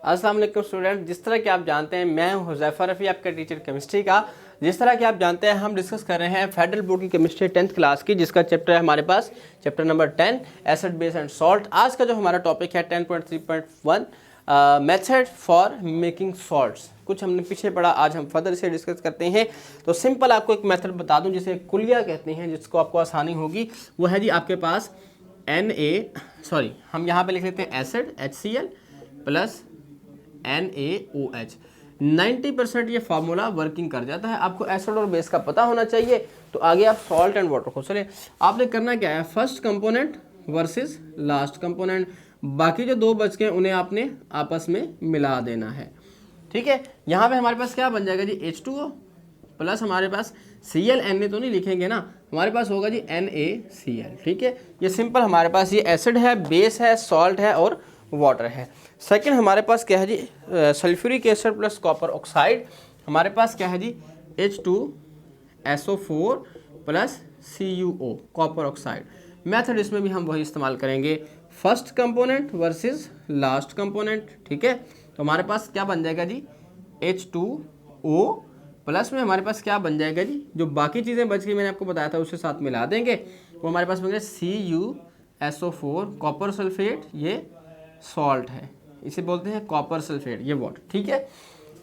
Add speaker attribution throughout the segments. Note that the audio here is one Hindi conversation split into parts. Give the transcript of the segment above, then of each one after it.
Speaker 1: अस्सलाम वालेकुम स्टूडेंट। जिस तरह कि आप जानते हैं मैं हूं हुज़ैफ़ा रफ़ी, आपका टीचर केमिस्ट्री का। जिस तरह कि आप जानते हैं हम डिस्कस कर रहे हैं फेडरल बोर्ड की केमिस्ट्री 10th क्लास की, जिसका चैप्टर है हमारे पास chapter number 10 acid base and salt. आज का जो हमारा टॉपिक है 10.3.1 मेथड फॉर मेकिंग सॉल्ट्स। कुछ हमने पीछे पढ़ा, आज हम फर्दर इसे डिस्कस करते हैं। तो सिंपल आपको एक मेथड बता दूं जिसे कुलिया कहते हैं, जिसको आपको आसानी होगी। वो है जी आपके पास हम यहाँ पे लिख लेते हैं एसिड HCl प्लस NaOH। 90% ये फार्मूला वर्किंग कर जाता है। आपको एसिड और बेस का पता होना चाहिए। तो आगे आप सॉल्ट एंड वाटर को, चलिए आपने करना क्या है, first component versus last component, बाकी जो दो बच गए उन्हें आपने आपस में मिला देना है। ठीक है, यहाँ पे हमारे पास क्या बन जाएगा जी, H2O प्लस हमारे पास Cl Na तो नहीं लिखेंगे ना, हमारे पास होगा जी NaCl। ठीक है, ये सिंपल हमारे पास ये एसिड है, बेस है, सॉल्ट है और वाटर है। सेकंड हमारे पास क्या है जी, sulphuric acid plus copper oxide. हमारे पास क्या है जी, H2SO4 plus CuO copper oxide. Method इसमें भी हम वही इस्तेमाल करेंगे, first component versus last component. ठीक है, तो हमारे पास क्या बन जाएगा जी, H2O प्लस में हमारे पास क्या बन जाएगा जी, जो बाकी चीज़ें बच गई मैंने आपको बताया था उसके साथ मिला देंगे, वो हमारे पास बन गया CuSO4 कॉपर सल्फेट, ये सॉल्ट है, इसे बोलते हैं कॉपर सल्फेट, ये वाटर। ठीक है,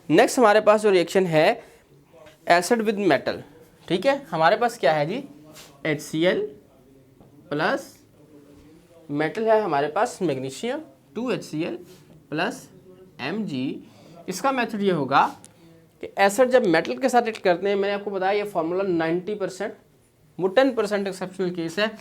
Speaker 1: नेक्स्ट हमारे पास जो रिएक्शन है एसिड विद मेटल। ठीक है, हमारे पास क्या है जी, HCl प्लस मेटल है हमारे पास मैग्नीशियम 2HCl प्लस Mg। इसका मेथड ये होगा कि एसिड जब मेटल के साथ रिएक्ट करते हैं, मैंने आपको बताया ये फार्मूला 90%, वो 10% एक्सेप्शनल केस है।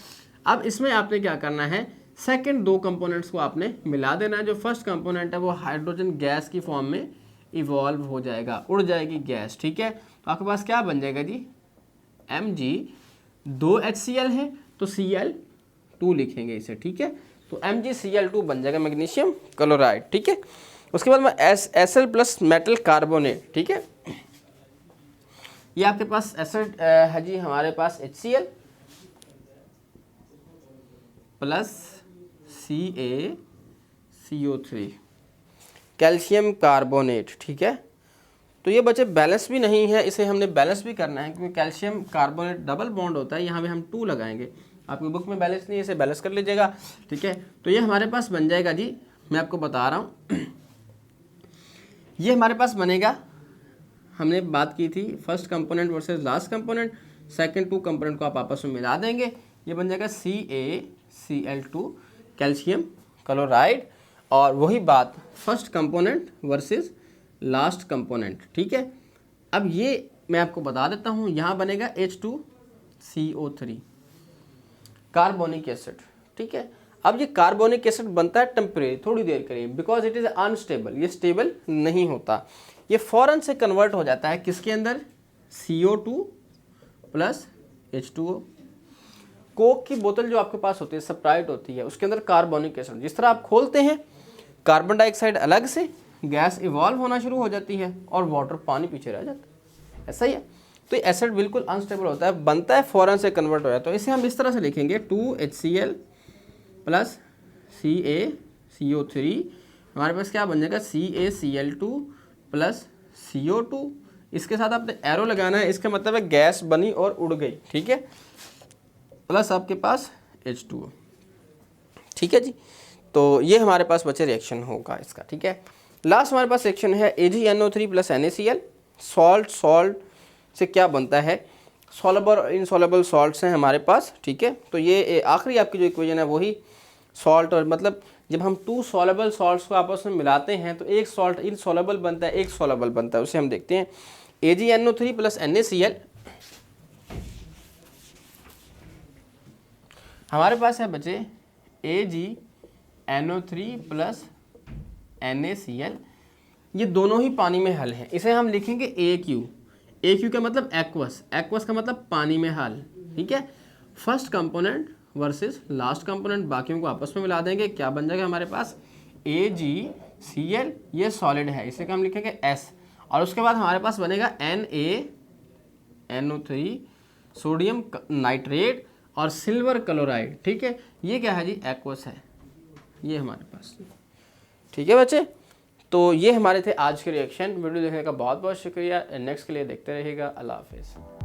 Speaker 1: अब इसमें आपने क्या करना है, सेकंड दो कंपोनेंट्स को आपने मिला देना है। जो फर्स्ट कंपोनेंट है वो हाइड्रोजन गैस की फॉर्म में इवॉल्व हो जाएगा, उड़ जाएगी गैस। ठीक है, तो आपके पास क्या बन जाएगा जी, Mg 2HCl है तो Cl2 लिखेंगे इसे। ठीक है, तो MgCl2 बन जाएगा मैग्नीशियम क्लोराइड। ठीक है, उसके बाद में Sl प्लस मेटल कार्बोनेट। ठीक है, ये आपके पास एसिड है जी, हमारे पास HCl plus CaCO3 calcium carbonate. ठीक है, तो ये बच्चे बैलेंस भी नहीं है, इसे हमने बैलेंस भी करना है क्योंकि कैल्शियम कार्बोनेट डबल बॉन्ड होता है, यहाँ पे हम 2 लगाएंगे। आपकी बुक में बैलेंस नहीं है, इसे बैलेंस कर लीजिएगा। ठीक है, तो ये हमारे पास बन जाएगा जी, मैं आपको बता रहा हूँ, ये हमारे पास बनेगा, हमने बात की थी first component versus last component, second 2 component को आप आपस में मिला देंगे, ये बन जाएगा CaCl2 कैल्शियम क्लोराइड। और वही बात first component versus last component. ठीक है, अब ये मैं आपको बता देता हूँ, यहाँ बनेगा H2CO3 कार्बोनिक एसिड। ठीक है, अब ये कार्बोनिक एसिड बनता है टेम्परेरी, थोड़ी देर के लिए, बिकॉज इट इज़ अनस्टेबल, ये स्टेबल नहीं होता, ये फ़ौरन से कन्वर्ट हो जाता है किसके अंदर, CO2 प्लस H2O। कोक की बोतल जो आपके पास होती है, स्प्राइट होती है, उसके अंदर कार्बोनिक एसिड जिस तरह आप खोलते हैं, कार्बन डाइऑक्साइड अलग से, गैस इवॉल्व होना शुरू हो जाती है और वाटर पानी पीछे रह जाता है, ऐसा ही है। तो ये एसिड बिल्कुल अनस्टेबल होता है, बनता है फ़ौरन से कन्वर्ट हो जाता है। तो इसे हम इस तरह से लिखेंगे 2HCl प्लस CaCO3, हमारे पास क्या बन जाएगा CaCl2 प्लस CO2। इसके साथ आपने एरो लगाना है, इसका मतलब है गैस बनी और उड़ गई। ठीक है, प्लस आपके पास H2O। ठीक है जी, तो ये हमारे पास बचे रिएक्शन होगा इसका। ठीक है, लास्ट हमारे पास रिएक्शन है AgNO3 प्लस NaCl। सॉल्ट से क्या बनता है, सॉलेबल और इनसॉलेबल सॉल्ट्स हैं हमारे पास। ठीक है, तो ये आखिरी आपकी जो इक्वेशन है वही सॉल्ट, और मतलब जब हम 2 सॉलेबल सॉल्ट्स को आपस में मिलाते हैं तो एक सॉल्ट इनसॉलेबल बनता है, एक सॉलेबल बनता है, उसे हम देखते हैं। AgNO3 प्लस NaCl, हमारे पास है बचे AgNO3 प्लस NaCl, ये दोनों ही पानी में हल हैं, इसे हम लिखेंगे AQ का मतलब एक्वस का मतलब पानी में हल। ठीक है, first component versus last component, बाकियों को आपस में मिला देंगे, क्या बन जाएगा हमारे पास AgCl, ये सॉलिड है, इसे हम लिखेंगे S, और उसके बाद हमारे पास बनेगा NaNO3 सोडियम नाइट्रेट और सिल्वर क्लोराइड। ठीक है, ये क्या है जी, एक्वस है, ये हमारे पास। ठीक है बच्चे, तो ये हमारे थे आज के रिएक्शन। वीडियो देखने का बहुत बहुत शुक्रिया। नेक्स्ट के लिए देखते रहिएगा। अल्लाह हाफिज़।